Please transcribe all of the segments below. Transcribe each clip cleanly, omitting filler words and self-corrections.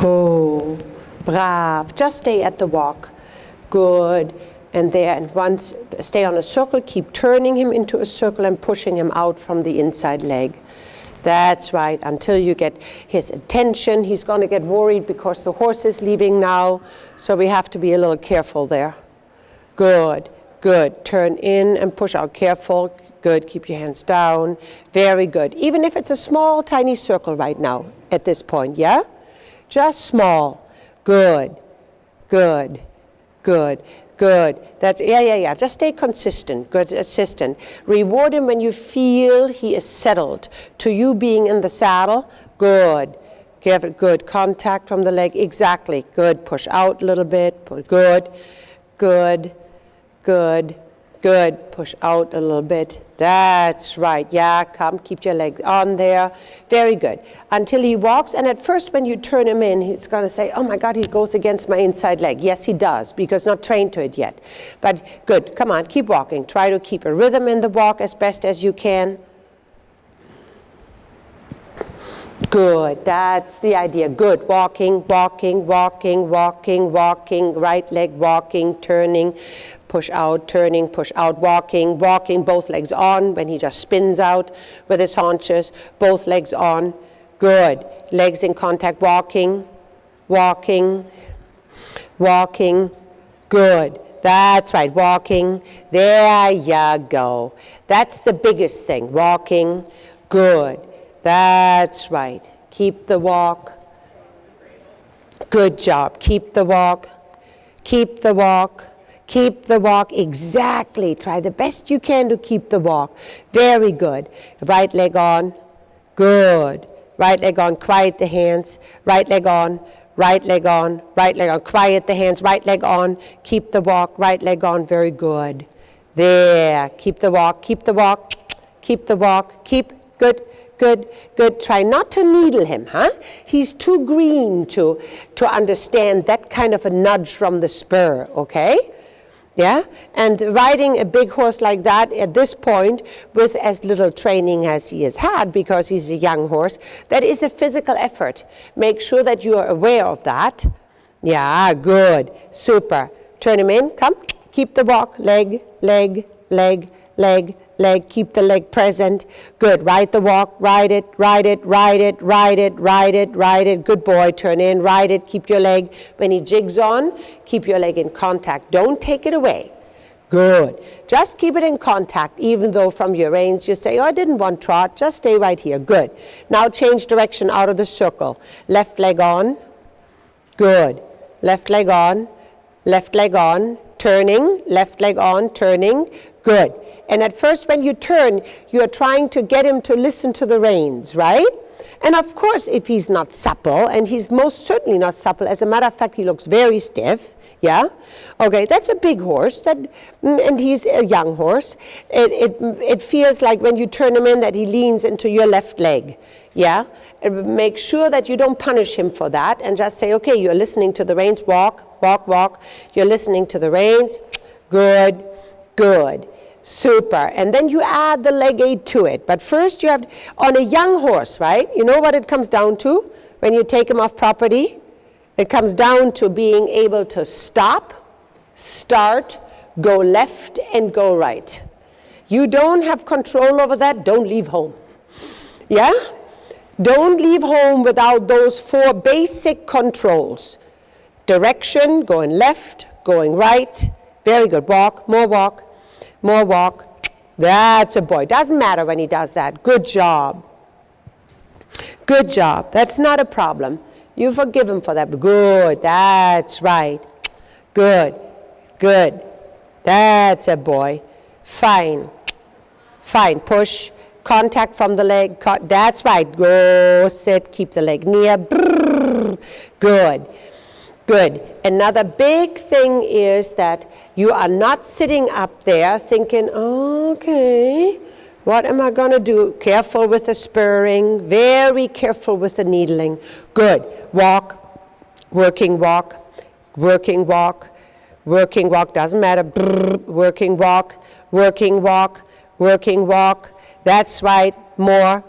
Oh, brav. Just stay at the walk. Good. And there, and once, stay on a circle, keep turning him into a circle and pushing him out from the inside leg. That's right, until you get his attention. He's going to get worried because the horse is leaving now, so we have to be a little careful there. Good, good. Turn in and push out, careful. Good, keep your hands down. Very good. Even if it's a small, tiny circle right now at this point, yeah? Just small. Good, good, good. Good. That's, yeah. Just stay consistent. Good, assistant. Reward him when you feel he is settled to you being in the saddle. Good. Give it good contact from the leg. Exactly. Good. Push out a little bit. Good. Good. Good. Good. Push out a little bit. That's right. Yeah, come. Keep your leg on there. Very good. Until he walks. And at first when you turn him in, he's going to say, oh my God, he goes against my inside leg. Yes, he does, because not trained to it yet. But good. Come on. Keep walking. Try to keep a rhythm in the walk as best as you can. Good. That's the idea. Good. Walking, walking, walking, walking, walking. Right leg walking, turning. Push out, turning, push out, walking, walking, both legs on when he just spins out with his haunches, both legs on. Good. Legs in contact, walking, walking, walking. Good. That's right, walking. There you go. That's the biggest thing, walking. Good. That's right. Keep the walk. Good job. Keep the walk. Keep the walk. Keep the walk, exactly. Try the best you can to keep the walk. Very good. Right leg on. Good. Right leg on, quiet the hands. Right leg on, right leg on, right leg on. Quiet the hands, right leg on. Keep the walk, right leg on. Very good. There. Keep the walk, keep the walk, keep the walk. Keep. Good. Good, good. Try not to needle him, huh? He's too green to understand that kind of a nudge from the spur, okay? Yeah, and riding a big horse like that at this point with as little training as he has had because he's a young horse, that is a physical effort. Make sure that you are aware of that. Yeah, good, super. Turn him in, come, keep the walk, leg, leg, leg, leg, leg, keep the leg present. Good, ride the walk, ride it, ride it, ride it, ride it, ride it, ride it. Good boy, turn in, ride it, keep your leg. When he jigs on, keep your leg in contact. Don't take it away. Good. Just keep it in contact, even though from your reins you say, oh, I didn't want trot, just stay right here. Good. Now change direction out of the circle. Left leg on. Good. Left leg on, turning, left leg on, turning. Good. And at first when you turn, you're trying to get him to listen to the reins, right? And of course, if he's not supple, and he's most certainly not supple, as a matter of fact, he looks very stiff, yeah? Okay, that's a big horse, and he's a young horse. It feels like when you turn him in that he leans into your left leg, yeah? And make sure that you don't punish him for that, and just say, okay, you're listening to the reins, walk, walk, walk. You're listening to the reins, good, good. Super. And then you add the leg aid to it. But first you have, on a young horse, right? You know what it comes down to when you take him off property? It comes down to being able to stop, start, go left, and go right. You don't have control over that, don't leave home. Yeah? Don't leave home without those 4 basic controls. Direction, going left, going right. Very good. Walk, more walk. More walk. That's a boy. Doesn't matter when he does that. Good job. Good job. That's not a problem. You forgive him for that. Good. That's right. Good. Good. That's a boy. Fine. Fine. Push. Contact from the leg. That's right. Go. Sit. Keep the leg near. Brrr. Good. Good. Another big thing is that you are not sitting up there thinking, okay, what am I going to do? Careful with the spurring, very careful with the needling. Good. Walk, working walk, working walk, working walk, doesn't matter. Brrr, working walk, working walk, working walk. That's right. More.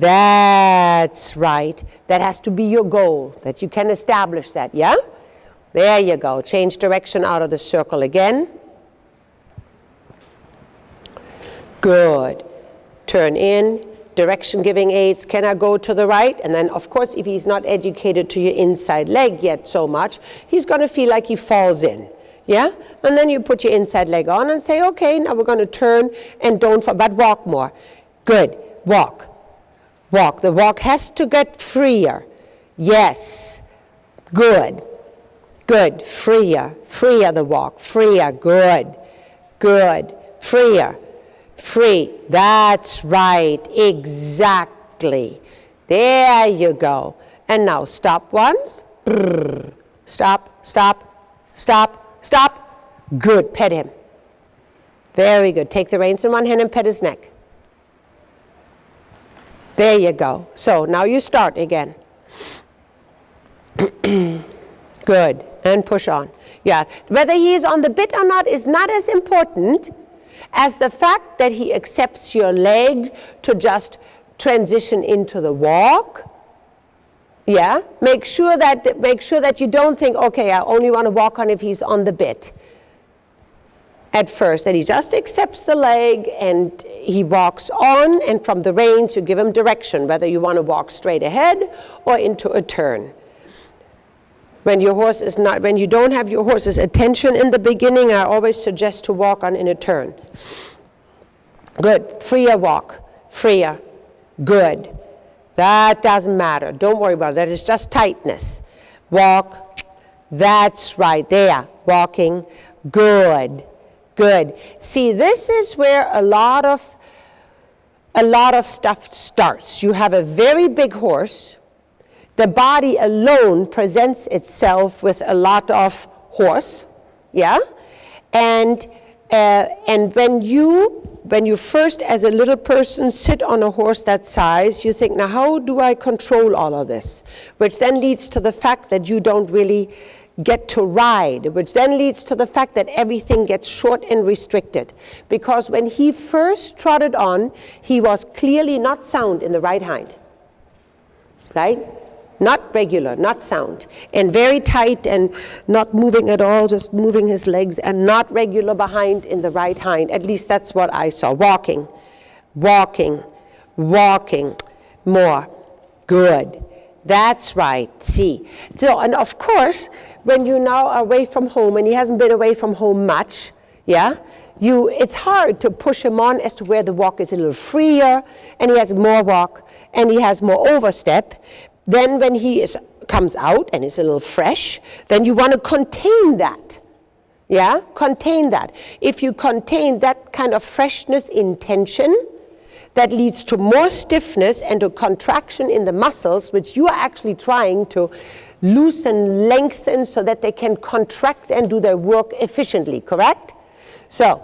That's right. That has to be your goal, that you can establish that, yeah? There you go. Change direction out of the circle again. Good. Turn in. Direction giving aids. Can I go to the right? And then, of course, if he's not educated to your inside leg yet so much, he's going to feel like he falls in. Yeah? And then you put your inside leg on and say, okay, now we're going to turn and don't fall, but walk more. Good. Walk. Walk. The walk has to get freer. Yes. Good. Good. Freer. Freer the walk. Freer. Good. Good. Freer. Free. That's right. Exactly. There you go. And now stop once. Brrr. Stop. Stop. Stop. Stop. Good. Pet him. Very good. Take the reins in one hand and pet his neck. There you go. So now you start again. Good. And push on. Yeah. Whether he is on the bit or not is not as important as the fact that he accepts your leg to just transition into the walk. Yeah. Make sure that you don't think, okay, I only want to walk on if he's on the bit. At first, that he just accepts the leg and he walks on, and from the reins you give him direction, whether you want to walk straight ahead or into a turn. When you don't have your horse's attention in the beginning, I always suggest to walk on in a turn. Good. Freer walk. Freer. Good. That doesn't matter. Don't worry about it. That is just tightness. Walk. That's right. There. Walking. Good. Good. See, this is where a lot of stuff starts. You have a very big horse. The body alone presents itself with a lot of horse, yeah? And when you first, as a little person, sit on a horse that size, you think, now how do I control all of this? Which then leads to the fact that you don't really get to ride, which then leads to the fact that everything gets short and restricted. Because when he first trotted on, he was clearly not sound in the right hind, right? Not regular, not sound, and very tight and not moving at all, just moving his legs, and not regular behind in the right hind. At least that's what I saw. Walking, walking, walking, more. Good. That's right. See. So, and of course, when you now are away from home, and he hasn't been away from home much, yeah, it's hard to push him on as to where the walk is a little freer, and he has more walk, and he has more overstep. Then when he comes out and is a little fresh, then you want to contain that. Yeah? Contain that. If you contain that kind of freshness in tension, that leads to more stiffness and to contraction in the muscles, which you are actually trying to loosen, lengthen, so that they can contract and do their work efficiently, correct? So,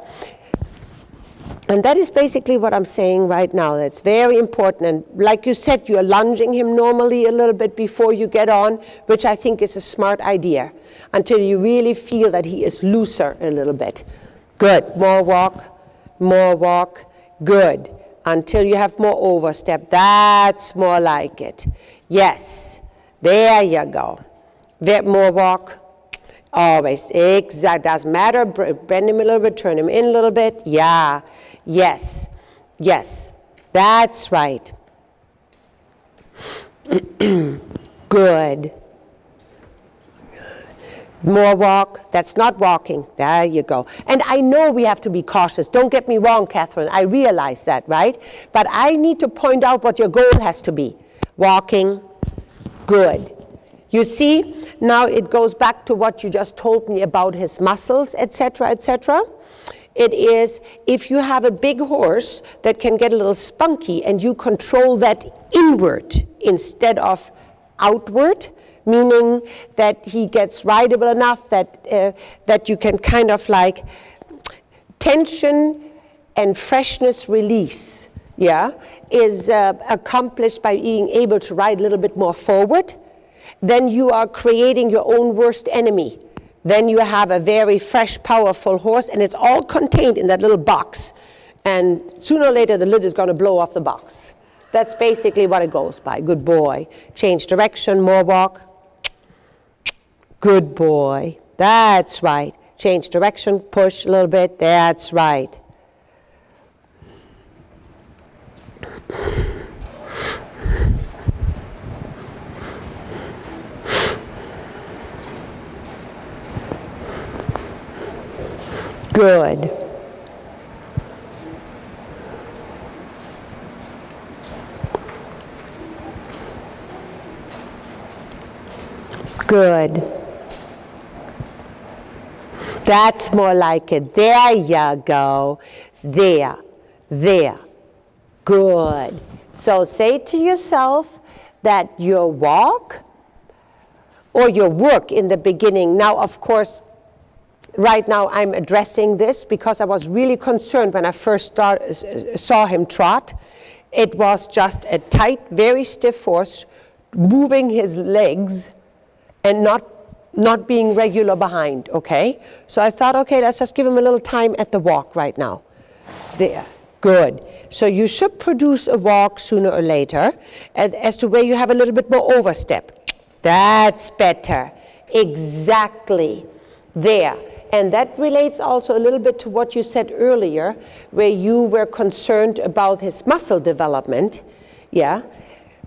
and that is basically what I'm saying right now. That's very important. And like you said, you're lunging him normally a little bit before you get on, which I think is a smart idea, until you really feel that he is looser a little bit. Good. More walk, good. Until you have more overstep. That's more like it. Yes. There you go. More walk. Always. Exact. Doesn't matter. Bend him a little bit, turn him in a little bit. Yeah. Yes. Yes. That's right. Good. More walk. That's not walking. There you go. And I know we have to be cautious. Don't get me wrong, Kathryn. I realize that, right? But I need to point out what your goal has to be. Walking. Good. You see, now it goes back to what you just told me about his muscles, etc., etc. It is, if you have a big horse that can get a little spunky and you control that inward instead of outward, meaning that he gets rideable enough that you can kind of like tension and freshness release, yeah, is accomplished by being able to ride a little bit more forward, then you are creating your own worst enemy. Then you have a very fresh, powerful horse, and it's all contained in that little box. And sooner or later, the lid is going to blow off the box. That's basically what it goes by. Good boy. Change direction, more walk. Good boy. That's right. Change direction, push a little bit. That's right. Good. Good. That's more like it. There you go. There. There. Good. So say to yourself that your walk or your work in the beginning, now of course, right now I'm addressing this because I was really concerned when I first saw him trot. It was just a tight, very stiff horse, moving his legs and not being regular behind, okay? So I thought, okay, let's just give him a little time at the walk right now. There, good. So you should produce a walk sooner or later as to where you have a little bit more overstep. That's better. Exactly. There. And that relates also a little bit to what you said earlier, where you were concerned about his muscle development. Yeah.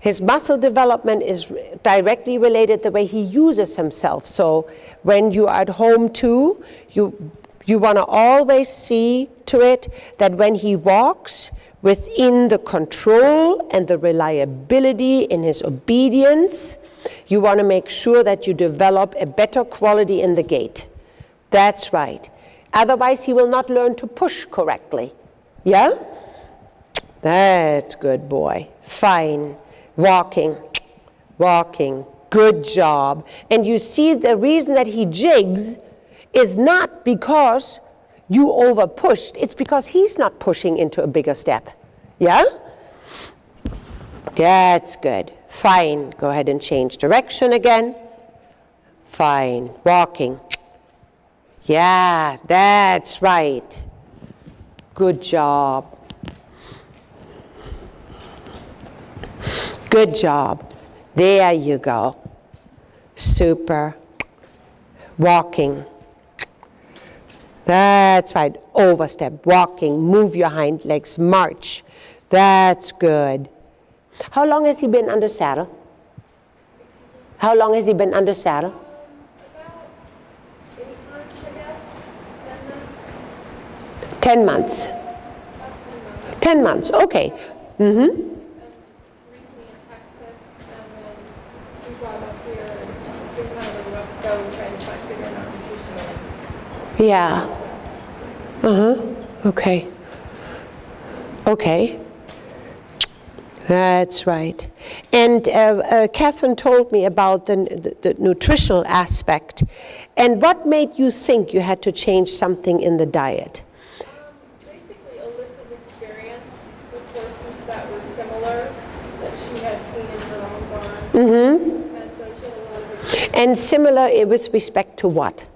His muscle development is directly related to the way he uses himself. So when you are at home too, you want to always see to it that when he walks within the control and the reliability in his obedience, you want to make sure that you develop a better quality in the gait. That's right. Otherwise, he will not learn to push correctly. Yeah? That's good, boy. Fine. Walking. Walking. Good job. And you see the reason that he jigs is not because you over pushed. It's because he's not pushing into a bigger step. Yeah? That's good. Fine. Go ahead and change direction again. Fine. Walking. Yeah, that's right. Good job. Good job. There you go. Super. Walking. That's right. Overstep. Walking. Move your hind legs. March. That's good. How long has he been under saddle? How long has he been under saddle? About 10 months. 10 months. Okay. Mm-hmm. Yeah. Uh-huh. Okay. Okay. That's right. And Kathryn told me about the nutritional aspect. And what made you think you had to change something in the diet? Basically, Alyssa's experience with horses that were similar that she had seen in her own barn. Mm-hmm. And so she had a lot of experience. And similar with respect to what?